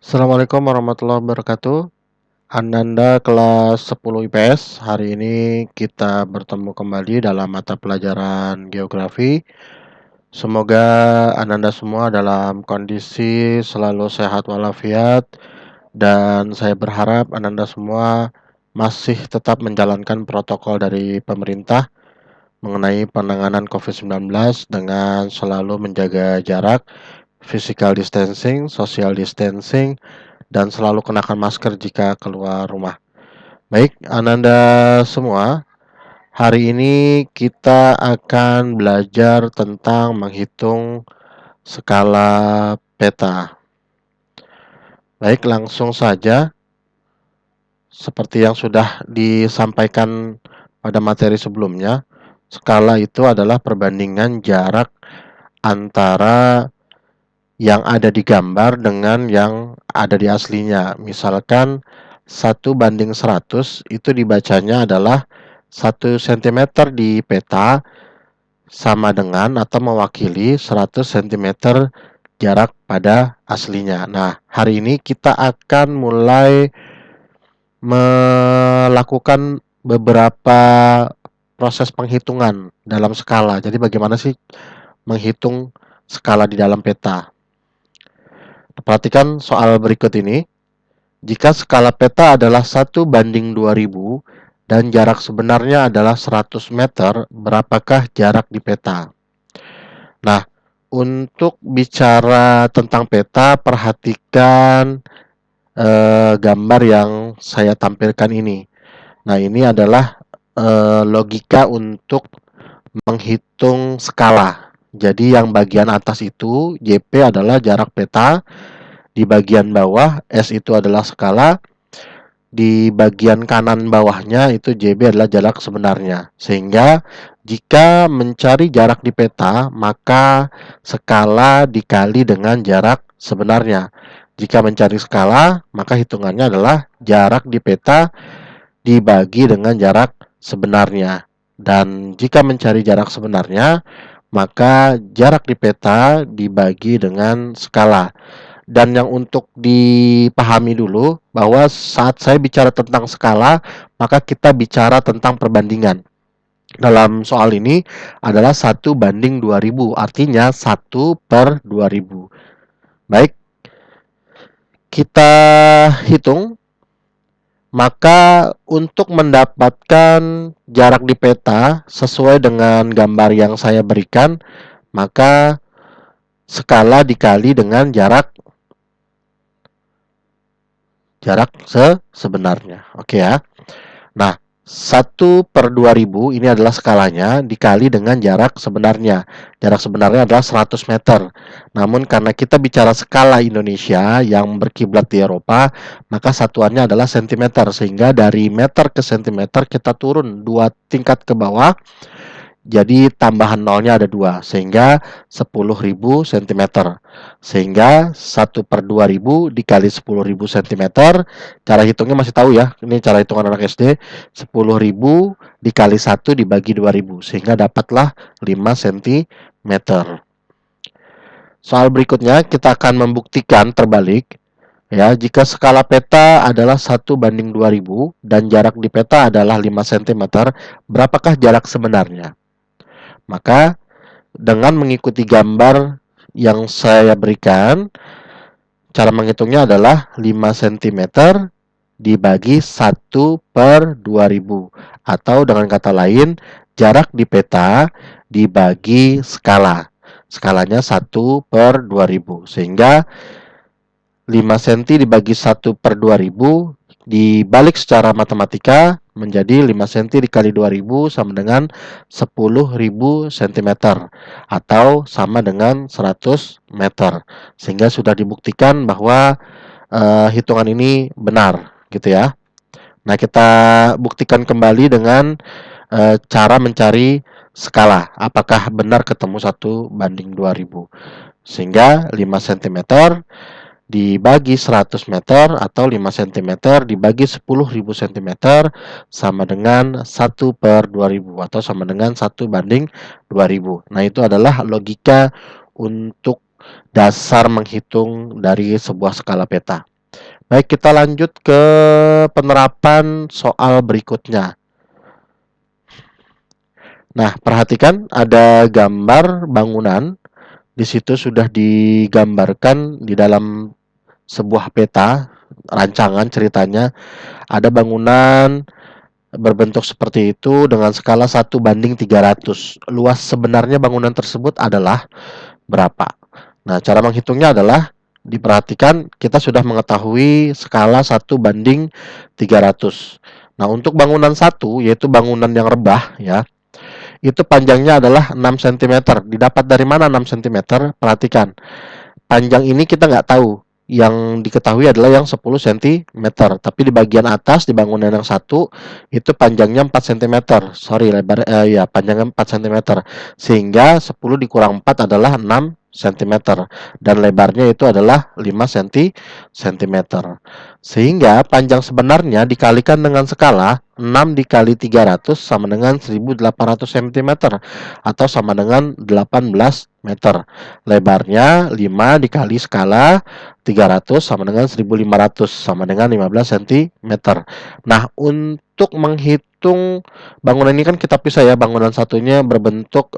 Assalamualaikum warahmatullahi wabarakatuh. Ananda kelas 10 IPS. Hari ini kita bertemu kembali dalam mata pelajaran geografi. Semoga Ananda semua dalam kondisi selalu sehat walafiat dan saya berharap Ananda semua masih tetap menjalankan protokol dari pemerintah mengenai penanganan COVID-19 dengan selalu menjaga jarak, physical distancing, social distancing, dan selalu kenakan masker jika keluar rumah. Baik, Ananda semua, hari ini kita akan belajar tentang menghitung skala peta. Baik, langsung saja. Seperti yang sudah disampaikan pada materi sebelumnya, skala itu adalah perbandingan jarak antara yang ada di gambar dengan yang ada di aslinya. Misalkan 1:100 itu dibacanya adalah 1 cm di peta sama dengan atau mewakili 100 cm jarak pada aslinya. Nah, hari ini kita akan mulai melakukan beberapa proses penghitungan dalam skala. Jadi bagaimana sih menghitung skala di dalam peta? Perhatikan soal berikut ini. Jika skala peta adalah 1:2000 dan jarak sebenarnya adalah 100 meter, berapakah jarak di peta? Nah, untuk bicara tentang peta, perhatikan gambar yang saya tampilkan ini. Nah, ini adalah logika untuk menghitung skala. Jadi yang bagian atas itu JP adalah jarak peta, di bagian bawah S itu adalah skala, di bagian kanan bawahnya itu JB adalah jarak sebenarnya. Sehingga jika mencari jarak di peta, maka skala dikali dengan jarak sebenarnya. Jika mencari skala, maka hitungannya adalah jarak di peta dibagi dengan jarak sebenarnya. Dan jika mencari jarak sebenarnya, maka jarak di peta dibagi dengan skala. Dan yang untuk dipahami dulu bahwa saat saya bicara tentang skala, maka kita bicara tentang perbandingan. Dalam soal ini adalah 1:2000, artinya 1/2000. Baik, kita hitung. Maka untuk mendapatkan jarak di peta sesuai dengan gambar yang saya berikan, maka skala dikali dengan jarak sebenarnya. Oke ya. Nah, 1/2000 ini adalah skalanya dikali dengan jarak sebenarnya. Jarak sebenarnya adalah 100 meter. Namun karena kita bicara skala Indonesia yang berkiblat di Eropa, maka satuannya adalah sentimeter. Sehingga dari meter ke sentimeter kita turun 2 tingkat ke bawah. Jadi tambahan nolnya ada 2, sehingga 10.000 cm. Sehingga 1/2000 dikali 10.000 cm. Cara hitungnya masih tahu ya, ini cara hitungan anak SD. 10.000 dikali 1 dibagi 2.000, sehingga dapatlah 5 cm. Soal berikutnya kita akan membuktikan terbalik. Ya, jika skala peta adalah 1:2000 dan jarak di peta adalah 5 cm, berapakah jarak sebenarnya? Maka dengan mengikuti gambar yang saya berikan, cara menghitungnya adalah 5 cm dibagi 1/2000. Atau dengan kata lain, jarak di peta dibagi skala. Skalanya 1/2000. Sehingga 5 cm dibagi 1/2000 dibalik secara matematika menjadi 5 cm dikali 2000 sama dengan 10.000 cm atau sama dengan 100 meter. Sehingga sudah dibuktikan bahwa hitungan ini benar gitu ya. Nah, kita buktikan kembali dengan cara mencari skala. Apakah benar ketemu 1:2000? Sehingga 5 cm dibagi 100 meter atau 5 cm dibagi 10.000 cm sama dengan 1/2000 atau sama dengan 1:2000. Nah, itu adalah logika untuk dasar menghitung dari sebuah skala peta. Baik, kita lanjut ke penerapan soal berikutnya. Nah, perhatikan ada gambar bangunan. Di situ sudah digambarkan di dalam sebuah peta, rancangan ceritanya. Ada bangunan berbentuk seperti itu dengan skala 1:300. Luas sebenarnya bangunan tersebut adalah berapa? Nah, cara menghitungnya adalah diperhatikan kita sudah mengetahui skala 1:300. Nah, untuk bangunan satu, yaitu bangunan yang rebah ya, itu panjangnya adalah 6 cm. Didapat dari mana 6 cm? Perhatikan. Panjang ini kita nggak tahu. Yang diketahui adalah yang 10 cm. Tapi di bagian atas di bangunan yang satu itu panjangnya 4 cm. Sorry, ya panjangnya 4 cm. Sehingga 10 dikurang 4 adalah 6 cm dan lebarnya itu adalah 5 cm. Sehingga panjang sebenarnya dikalikan dengan skala 6 dikali 300 sama dengan 1800 cm atau sama dengan 18 meter. Lebarnya 5 dikali skala 300 sama dengan 1500 sama dengan 15 cm. Nah, untuk menghitung bangunan ini kan kita pisah ya, bangunan satunya berbentuk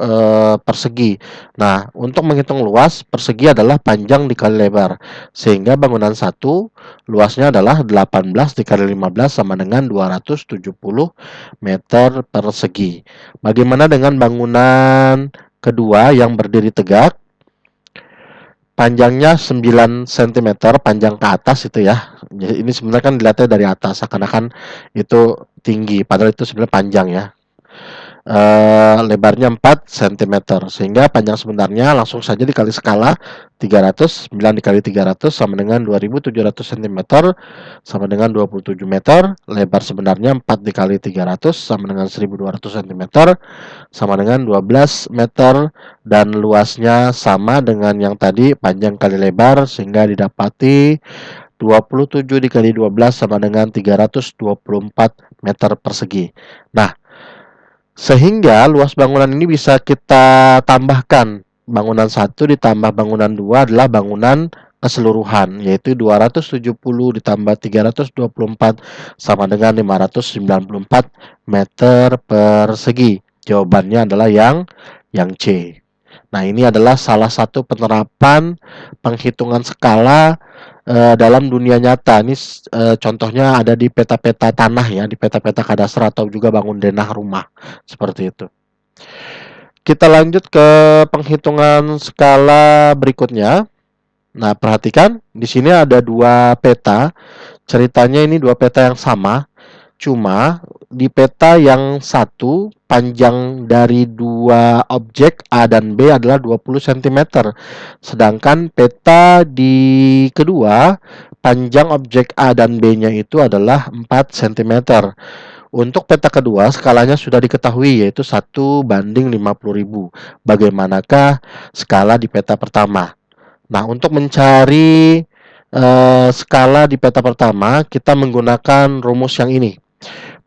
persegi. Nah, untuk menghitung luas, persegi adalah panjang dikali lebar. Sehingga bangunan satu luasnya adalah 18 dikali 15 sama dengan 270 meter persegi. Bagaimana dengan bangunan kedua yang berdiri tegak? Panjangnya 9 cm, panjang ke atas itu ya. Jadi ini sebenarnya kan dilihatnya dari atas, seakan-akan itu tinggi, padahal itu sebenarnya panjang ya. Lebarnya 4 cm, sehingga panjang sebenarnya langsung saja dikali skala 300, 9 dikali 300 sama dengan 2700 cm sama dengan 27 meter. Lebar sebenarnya 4 dikali 300 sama dengan 1200 cm sama dengan 12 meter, dan luasnya sama dengan yang tadi, panjang kali lebar, sehingga didapati 27 dikali 12 sama dengan 324 meter persegi. Nah, sehingga luas bangunan ini bisa kita tambahkan. Bangunan satu ditambah bangunan dua adalah bangunan keseluruhan, yaitu 270 ditambah 324 sama dengan 594 meter persegi. Jawabannya adalah yang C. Nah, ini adalah salah satu penerapan penghitungan skala dalam dunia nyata. Ini contohnya ada di peta-peta tanah ya, di peta-peta kadastral atau juga bangun denah rumah. Seperti itu. Kita lanjut ke penghitungan skala berikutnya. Nah, perhatikan di sini ada dua peta. Ceritanya ini dua peta yang sama. Cuma di peta yang satu, panjang dari dua objek A dan B adalah 20 cm. Sedangkan peta di kedua, panjang objek A dan B-nya itu adalah 4 cm. Untuk peta kedua, skalanya sudah diketahui, yaitu 1:50.000. Bagaimanakah skala di peta pertama? Nah, untuk mencari skala di peta pertama, kita menggunakan rumus yang ini.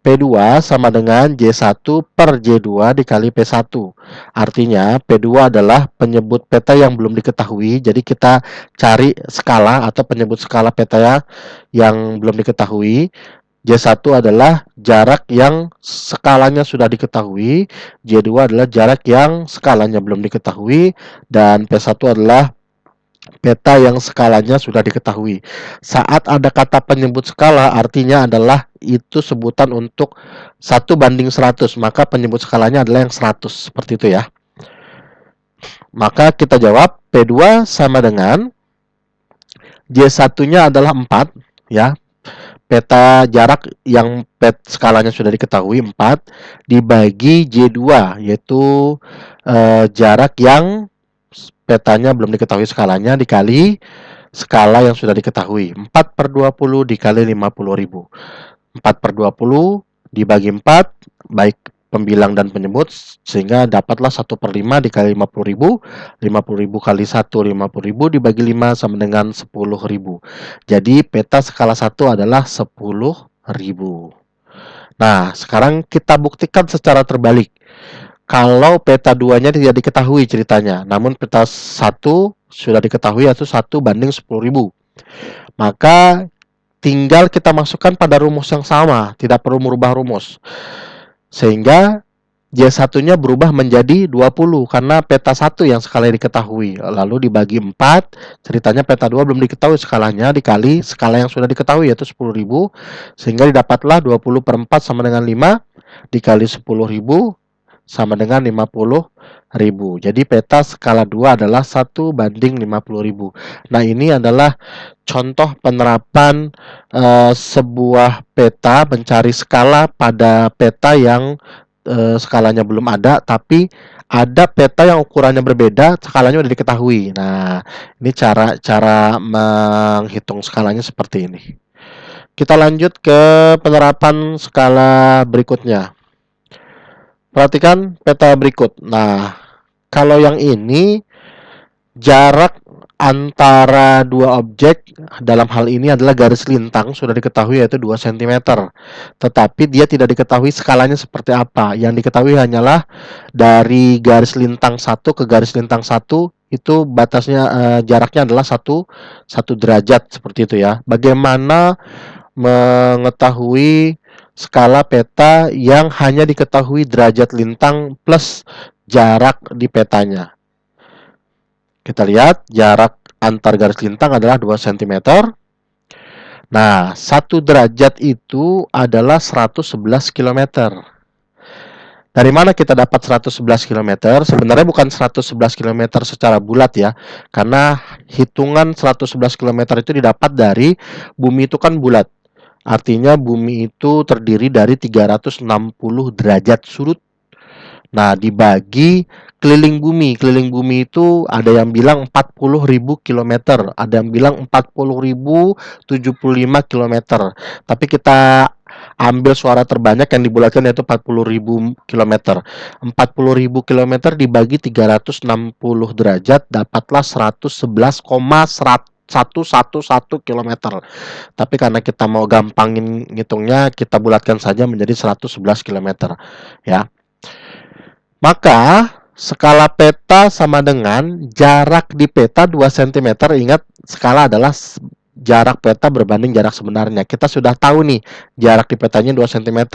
P2 sama dengan J1 per J2 dikali P1. Artinya P2 adalah penyebut peta yang belum diketahui. Jadi kita cari skala atau penyebut skala peta yang belum diketahui. J1 adalah jarak yang skalanya sudah diketahui. J2 adalah jarak yang skalanya belum diketahui. Dan P1 adalah peta yang skalanya sudah diketahui. Saat ada kata penyebut skala, artinya adalah itu sebutan untuk 1:100, maka penyebut skalanya adalah yang 100, seperti itu ya. Maka kita jawab P2 sama dengan J1-nya adalah 4 ya. Peta jarak yang skalanya sudah diketahui 4 dibagi J2, yaitu jarak yang petanya belum diketahui skalanya dikali skala yang sudah diketahui. 4/20 dikali 50.000. 4/20 dibagi 4, baik pembilang dan penyebut, sehingga dapatlah 1/5 dikali 50.000. 50.000 kali 1, 50.000 dibagi 5 sama dengan 10.000. Jadi peta skala 1 adalah 10.000. Nah, sekarang kita buktikan secara terbalik. Kalau peta 2-nya tidak diketahui ceritanya, namun peta 1 sudah diketahui, yaitu 1:10.000. Maka tinggal kita masukkan pada rumus yang sama, tidak perlu merubah rumus. Sehingga J1-nya berubah menjadi 20 karena peta 1 yang skalanya diketahui. Lalu dibagi 4, ceritanya peta 2 belum diketahui skalanya, dikali skala yang sudah diketahui yaitu 10.000, sehingga didapatlah 20 per 4 sama dengan 5, dikali 10.000 sama dengan 50.000. Jadi peta skala 2 adalah 1 banding 50.000. Nah, ini adalah contoh penerapan sebuah peta mencari skala pada peta yang skalanya belum ada, tapi ada peta yang ukurannya berbeda, skalanya sudah diketahui. Nah, ini cara menghitung skalanya seperti ini. Kita lanjut ke penerapan skala berikutnya. Perhatikan peta berikut. Nah, kalau yang ini jarak antara dua objek dalam hal ini adalah garis lintang sudah diketahui yaitu 2 cm. Tetapi dia tidak diketahui skalanya seperti apa. Yang diketahui hanyalah dari garis lintang 1 ke garis lintang 1 itu batasnya jaraknya adalah 1 derajat seperti itu ya. Bagaimana mengetahui skala peta yang hanya diketahui derajat lintang plus jarak di petanya? Kita lihat jarak antar garis lintang adalah 2 cm. Nah, 1 derajat itu adalah 111 km. Dari mana kita dapat 111 km? Sebenarnya bukan 111 km secara bulat ya. Karena hitungan 111 km itu didapat dari bumi itu kan bulat. Artinya bumi itu terdiri dari 360 derajat sudut. Nah, dibagi keliling bumi. Keliling bumi itu ada yang bilang 40.000 km, ada yang bilang 40.075 km. Tapi kita ambil suara terbanyak yang dibulatkan yaitu 40.000 km. 40.000 km dibagi 360 derajat dapatlah 111,111 km. Tapi karena kita mau gampangin ngitungnya, kita bulatkan saja menjadi 111 km ya. Maka skala peta sama dengan jarak di peta 2 cm. Ingat, skala adalah jarak peta berbanding jarak sebenarnya. Kita sudah tahu nih jarak di petanya 2 cm.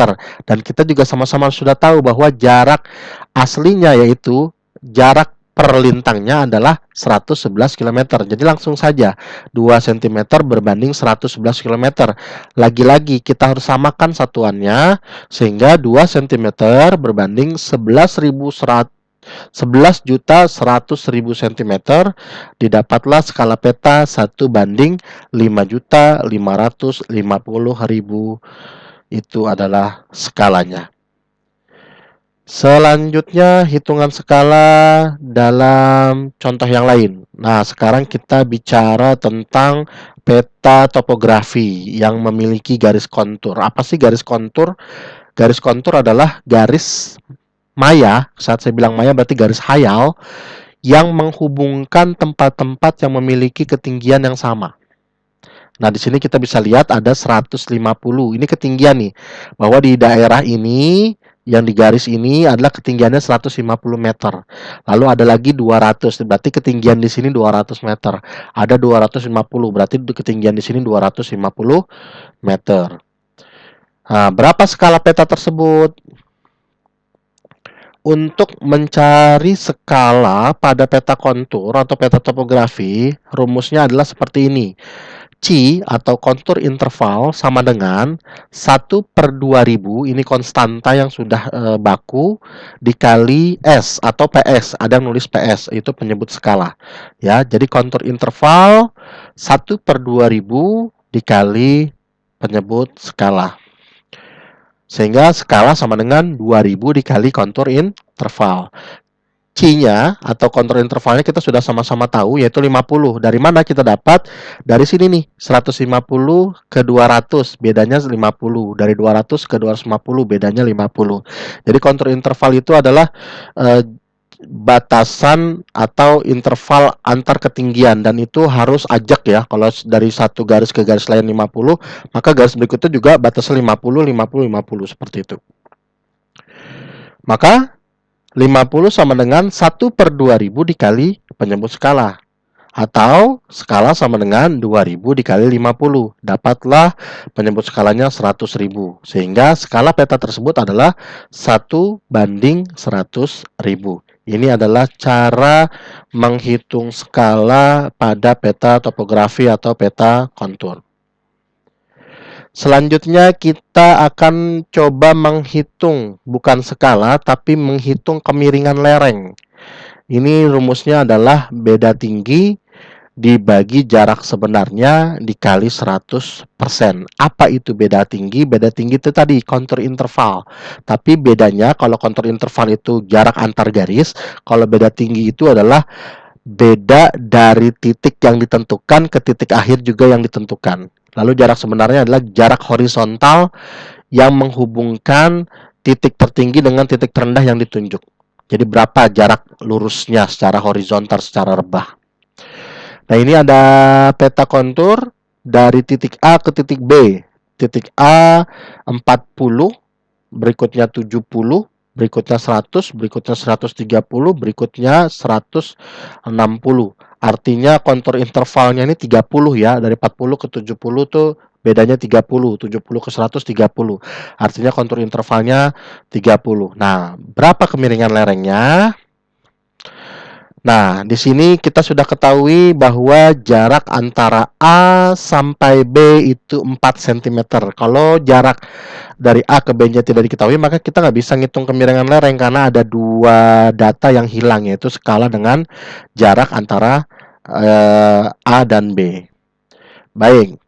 Dan kita juga sama-sama sudah tahu bahwa jarak aslinya yaitu jarak per lintangnya adalah 111 km. Jadi langsung saja 2 cm berbanding 111 km. Lagi-lagi kita harus samakan satuannya sehingga 2 cm berbanding 11.100 cm didapatlah skala peta 1 banding 5.550.000. Itu adalah skalanya. Selanjutnya hitungan skala dalam contoh yang lain. Nah, sekarang kita bicara tentang peta topografi yang memiliki garis kontur. Apa sih garis kontur? Garis kontur adalah garis maya. Saat saya bilang maya berarti garis hayal yang menghubungkan tempat-tempat yang memiliki ketinggian yang sama. Nah, di sini kita bisa lihat ada 150. Ini ketinggian nih. Bahwa di daerah ini yang di garis ini adalah ketinggiannya 150 meter. Lalu ada lagi 200, berarti ketinggian di sini 200 meter. Ada 250, berarti ketinggian di sini 250 meter. Nah, berapa skala peta tersebut? Untuk mencari skala pada peta kontur atau peta topografi, rumusnya adalah seperti ini. C atau kontur interval sama dengan 1/2000, ini konstanta yang sudah baku, dikali S atau PS. Ada yang nulis PS, itu penyebut skala ya. Jadi kontur interval 1/2000 dikali penyebut skala, sehingga skala sama dengan 2000 dikali kontur interval. C-nya atau kontur intervalnya kita sudah sama-sama tahu yaitu 50. Dari mana kita dapat? Dari sini nih, 150 ke 200 bedanya 50. Dari 200 ke 250 bedanya 50. Jadi kontur interval itu adalah batasan atau interval antar ketinggian, dan itu harus ajak ya. Kalau dari satu garis ke garis lain 50, maka garis berikutnya juga batasnya 50, 50, 50 seperti itu. Maka 50 sama dengan 1/2000 dikali penyebut skala. Atau skala sama dengan 2000 dikali 50. Dapatlah penyebut skalanya 100.000. Sehingga skala peta tersebut adalah 1:100.000. Ini adalah cara menghitung skala pada peta topografi atau peta kontur. Selanjutnya kita akan coba menghitung bukan skala tapi menghitung kemiringan lereng. Ini rumusnya adalah beda tinggi dibagi jarak sebenarnya dikali 100%. Apa itu beda tinggi? Beda tinggi itu tadi kontur interval. Tapi bedanya kalau kontur interval itu jarak antar garis, kalau beda tinggi itu adalah beda dari titik yang ditentukan ke titik akhir juga yang ditentukan. Lalu jarak sebenarnya adalah jarak horizontal yang menghubungkan titik tertinggi dengan titik terendah yang ditunjuk. Jadi berapa jarak lurusnya secara horizontal, secara rebah. Nah, ini ada peta kontur dari titik A ke titik B. Titik A 40, berikutnya 70, berikutnya 100, berikutnya 130, berikutnya 160. Artinya kontur intervalnya ini 30 ya, dari 40 ke 70 tuh bedanya 30, 70 ke 130. Artinya kontur intervalnya 30. Nah, berapa kemiringan lerengnya? Nah, di sini kita sudah ketahui bahwa jarak antara A sampai B itu 4 cm. Kalau jarak dari A ke B-nya tidak diketahui, maka kita nggak bisa ngitung kemiringan lereng karena ada dua data yang hilang, yaitu skala dengan jarak antara A dan B. Baik,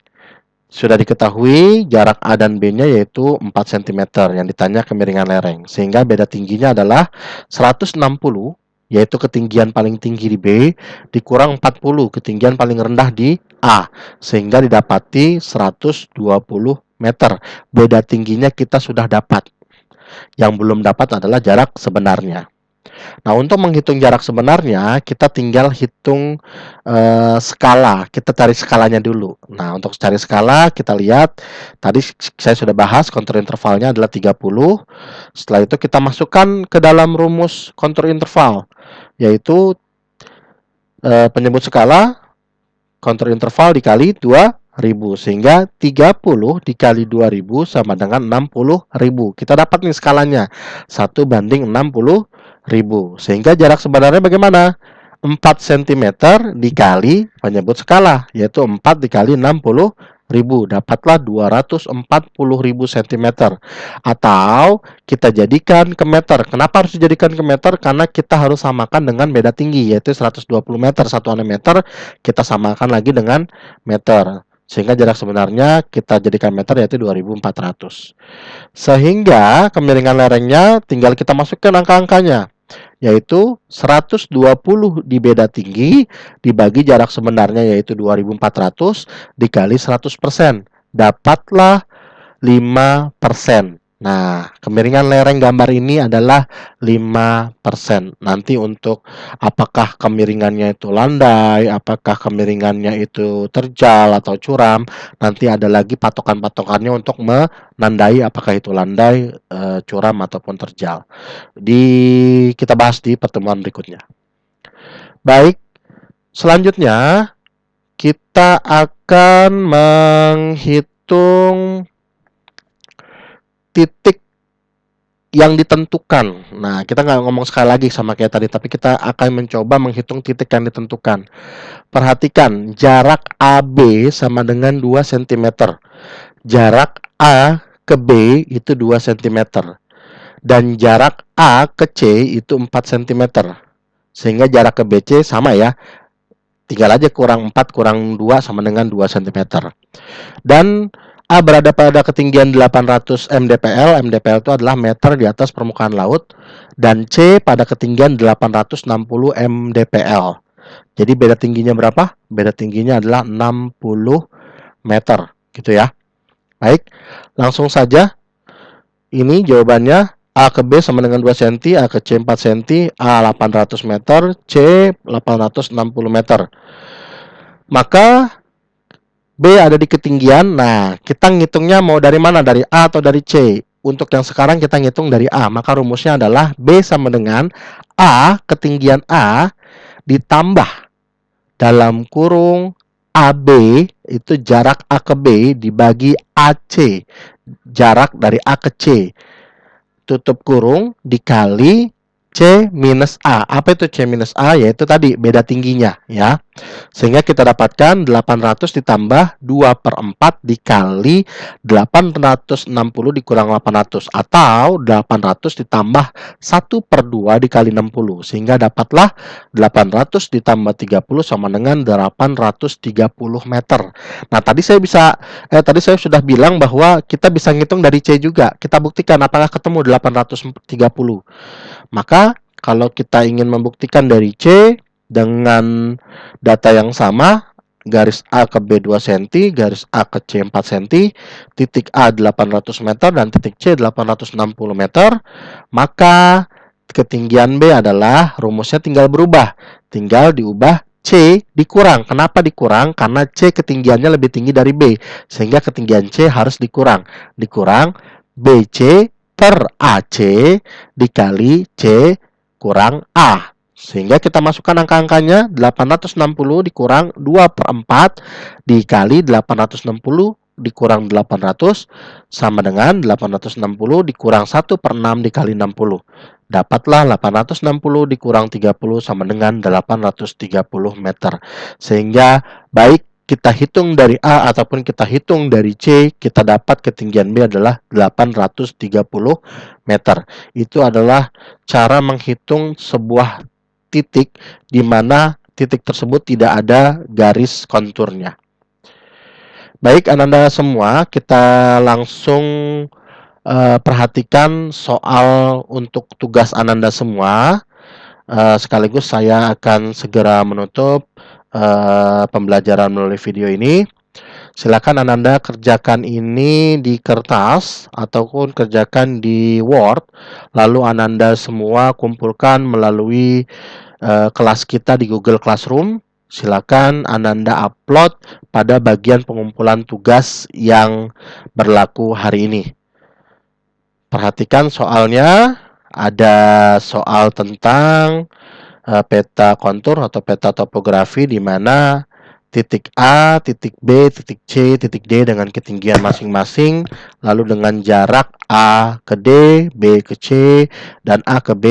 sudah diketahui jarak A dan B-nya yaitu 4 cm yang ditanya kemiringan lereng. Sehingga beda tingginya adalah 160, yaitu ketinggian paling tinggi di B, dikurang 40, ketinggian paling rendah di A. Sehingga didapati 120 meter. Beda tingginya kita sudah dapat. Yang belum dapat adalah jarak sebenarnya. Nah, untuk menghitung jarak sebenarnya, kita tinggal hitung skala. Kita cari skalanya dulu. Nah, untuk cari skala, kita lihat. Tadi saya sudah bahas kontur intervalnya adalah 30. Setelah itu kita masukkan ke dalam rumus kontur interval, yaitu penyebut skala kontur interval dikali 2000. Sehingga 30 dikali 2000 sama dengan 60.000. Kita dapat nih skalanya, 1:60.000. Sehingga jarak sebenarnya bagaimana? 4 cm dikali penyebut skala, yaitu 4 dikali 60.000. Dapatlah 240.000 cm. Atau kita jadikan ke meter. Kenapa harus dijadikan ke meter? Karena kita harus samakan dengan beda tinggi, yaitu 120 meter. Satuannya meter, kita samakan lagi dengan meter. Sehingga jarak sebenarnya kita jadikan meter, yaitu 2400. Sehingga kemiringan lerengnya tinggal kita masukkan angka-angkanya, yaitu 120 di beda tinggi dibagi jarak sebenarnya, yaitu 2400 dikali 100%. Dapatlah 5%. Nah, kemiringan lereng gambar ini adalah 5%. Nanti untuk apakah kemiringannya itu landai, apakah kemiringannya itu terjal atau curam, nanti ada lagi patokan-patokannya untuk menandai apakah itu landai, curam ataupun terjal. Kita bahas di pertemuan berikutnya. Baik, selanjutnya kita akan menghitung titik yang ditentukan. Nah, kita nggak ngomong sekali lagi sama kayak tadi, tapi kita akan mencoba menghitung titik yang ditentukan. Perhatikan, jarak AB sama dengan 2 cm. Jarak A ke B itu 2 cm. Dan jarak A ke C itu 4 cm. Sehingga jarak ke BC sama ya. Tinggal aja kurang 4 kurang 2 sama dengan 2 cm. Dan A berada pada ketinggian 800 mdpl. Mdpl itu adalah meter di atas permukaan laut. Dan C pada ketinggian 860 mdpl. Jadi beda tingginya berapa? Beda tingginya adalah 60 meter. Gitu ya. Baik, langsung saja. Ini jawabannya. A ke B sama dengan 2 cm, A ke C 4 cm, A 800 meter, C 860 meter. Maka B ada di ketinggian. Nah, kita ngitungnya mau dari mana? Dari A atau dari C? Untuk yang sekarang kita ngitung dari A. Maka rumusnya adalah B sama dengan A, ketinggian A, ditambah dalam kurung AB itu jarak A ke B dibagi AC, jarak dari A ke C, tutup kurung dikali C minus A. Apa itu C minus A? Yaitu tadi beda tingginya ya. Sehingga kita dapatkan 800 ditambah 2/4 dikali 860 dikurang 800. Atau 800 ditambah 1/2 dikali 60. Sehingga dapatlah 800 ditambah 30 sama dengan 830 meter. Nah, tadi saya sudah bilang bahwa kita bisa ngitung dari C juga. Kita buktikan apakah ketemu 830. Maka kalau kita ingin membuktikan dari C dengan data yang sama, garis A ke B 2 cm, garis A ke C 4 cm, titik A 800 meter dan titik C 860 meter, maka ketinggian B adalah, rumusnya tinggal berubah, tinggal diubah C dikurang. Kenapa dikurang? Karena C ketinggiannya lebih tinggi dari B, sehingga ketinggian C harus dikurang. Dikurang BC per AC dikali C kurang A. Sehingga kita masukkan angka-angkanya, 860 dikurang 2/4 dikali 860 dikurang 800 sama dengan 860 dikurang 1/6 dikali 60. Dapatlah 860 dikurang 30 sama dengan 830 meter. Sehingga baik kita hitung dari A ataupun kita hitung dari C, kita dapat ketinggian B adalah 830 meter. Itu adalah cara menghitung sebuah titik di mana titik tersebut tidak ada garis konturnya. Baik, Ananda semua, kita langsung perhatikan soal untuk tugas Ananda semua. Sekaligus saya akan segera menutup pembelajaran melalui video ini. Silakan Ananda kerjakan ini di kertas ataupun kerjakan di Word, lalu Ananda semua kumpulkan melalui kelas kita di Google Classroom. Silakan Ananda upload pada bagian pengumpulan tugas yang berlaku hari ini. Perhatikan soalnya, ada soal tentang peta kontur atau peta topografi di mana titik A, titik B, titik C, titik D dengan ketinggian masing-masing, lalu dengan jarak A ke D, B ke C, dan A ke B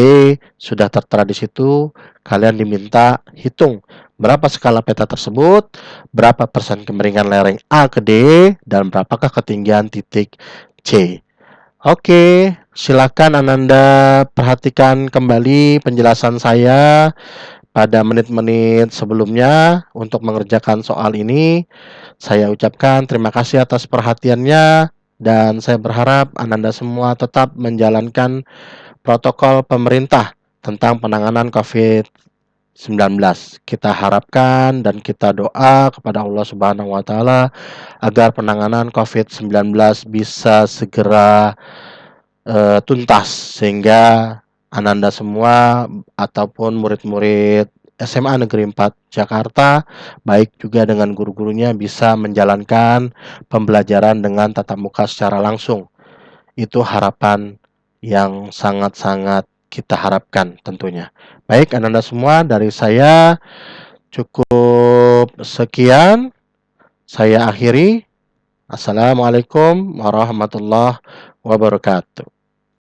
sudah tertera di situ. Kalian diminta hitung berapa skala peta tersebut, berapa persen kemiringan lereng A ke D, dan berapakah ketinggian titik C. Oke, silakan Ananda perhatikan kembali penjelasan saya pada menit-menit sebelumnya untuk mengerjakan soal ini. Saya ucapkan terima kasih atas perhatiannya dan saya berharap Ananda semua tetap menjalankan protokol pemerintah tentang penanganan COVID-19. Kita harapkan dan kita doa kepada Allah Subhanahu wa taala agar penanganan COVID-19 bisa segera tuntas, sehingga Ananda semua ataupun murid-murid SMA Negeri 4 Jakarta, baik juga dengan guru-gurunya, bisa menjalankan pembelajaran dengan tatap muka secara langsung. Itu harapan yang sangat-sangat kita harapkan tentunya. Baik, Ananda semua, dari saya cukup sekian. Saya akhiri. Assalamualaikum warahmatullahi wabarakatuh.